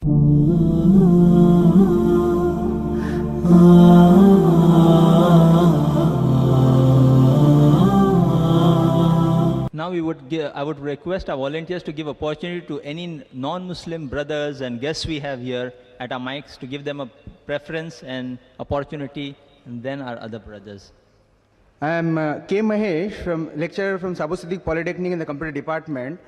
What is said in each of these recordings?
Now I would request our volunteers to give opportunity to any non-Muslim brothers and guests we have here at our mics to give them a preference and opportunity, and then our other brothers. I am K. Mahesh, lecturer from Sabu Siddiq Polytechnic in the Computer Department.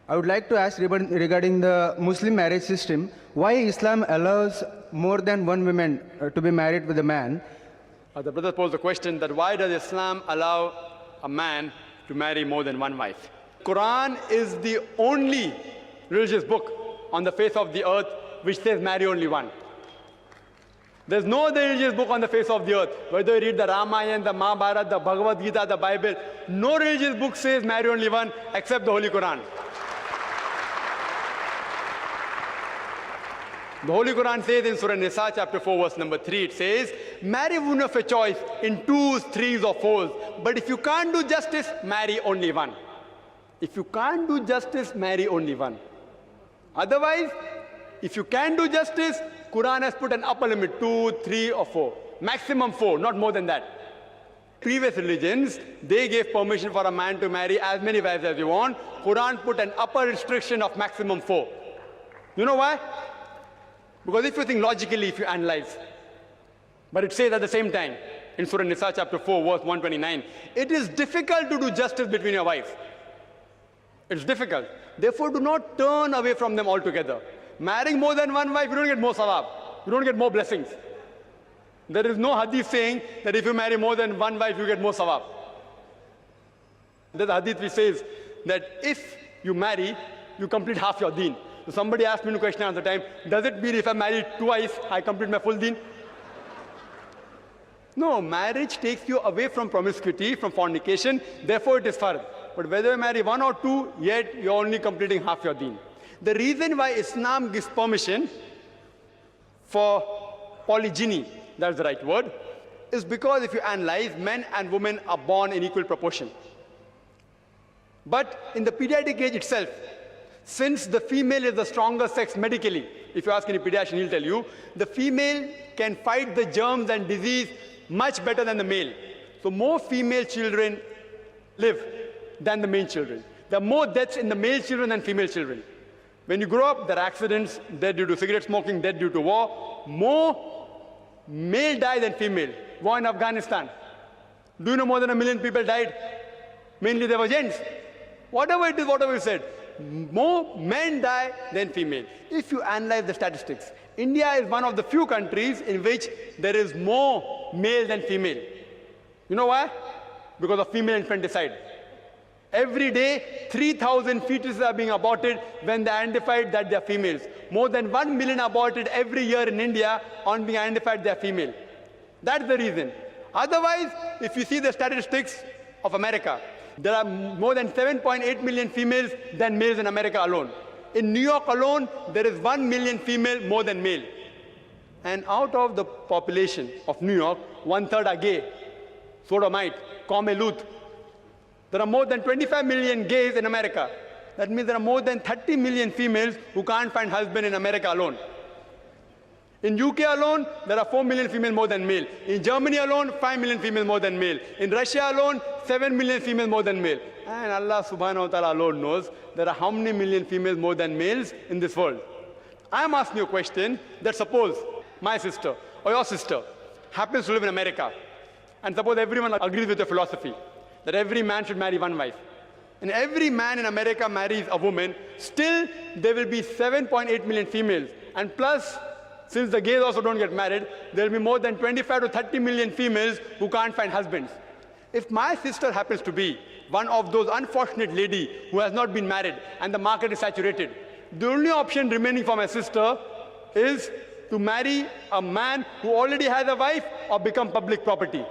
I would like to ask regarding the Muslim marriage system, why Islam allows more than one woman to be married with a man? The brother posed the question that why does Islam allow a man to marry more than one wife? Quran is the only religious book on the face of the earth which says marry only one. There's no other religious book on the face of the earth, whether you read the Ramayana, the Mahabharata, the Bhagavad Gita, the Bible, no religious book says marry only one except the Holy Quran. The Holy Quran says in Surah Nisa chapter 4 verse number 3, it says, marry women of your choice in twos, threes or fours. But if you can't do justice, marry only one. If you can't do justice, marry only one. Otherwise, if you can do justice, Quran has put an upper limit, 2, 3 or 4. Maximum 4, not more than that. Previous religions, they gave permission for a man to marry as many wives as you want. Quran put an upper restriction of maximum 4. You know why? Because if you think logically, if you analyze, but it says at the same time, in Surah Nisa chapter 4, verse 129, it is difficult to do justice between your wives. It's difficult. Therefore, do not turn away from them altogether. Marrying more than one wife, you don't get more sawab. You don't get more blessings. There is no hadith saying that if you marry more than one wife, you get more sawab. There's a hadith which says that if you marry, you complete half your deen. So somebody asked me a question at the time, does it mean if I marry twice, I complete my full deen? No, marriage takes you away from promiscuity, from fornication, therefore it is fard. But whether you marry one or two, yet you're only completing half your deen. The reason why Islam gives permission for polygyny, that's the right word, is because if you analyze, men and women are born in equal proportion. But in the pediatric age itself, since the female is the stronger sex medically, if you ask any pediatrician, he'll tell you, the female can fight the germs and disease much better than the male. So more female children live than the male children. There are more deaths in the male children than female children. When you grow up, there are accidents, death due to cigarette smoking, death due to war. More male die than female. War in Afghanistan. Do you know more than 1 million people died? Mainly they were gents. Whatever it is, whatever you said. More men die than female. If you analyze the statistics, India is one of the few countries in which there is more male than female. You know why? Because of female infanticide. Every day, 3,000 fetuses are being aborted when they identified that they are females. More than 1 million aborted every year in India on being identified they are female. That's the reason. Otherwise, if you see the statistics of America, there are more than 7.8 million females than males in America alone. In New York alone, there is 1 million female more than male. And out of the population of New York, 1/3 are gay, sodomite, Come-Luth. There are more than 25 million gays in America. That means there are more than 30 million females who can't find husband in America alone. In UK alone, there are 4 million females more than male. In Germany alone, 5 million females more than male. In Russia alone, 7 million females more than male. And Allah subhanahu wa ta'ala alone knows there are how many million females more than males in this world. I am asking you a question that suppose my sister or your sister happens to live in America, and suppose everyone agrees with your philosophy that every man should marry one wife, and every man in America marries a woman, still there will be 7.8 million females. And plus, since the gays also don't get married, there will be more than 25 to 30 million females who can't find husbands. If my sister happens to be one of those unfortunate ladies who has not been married and the market is saturated, the only option remaining for my sister is to marry a man who already has a wife or become public property.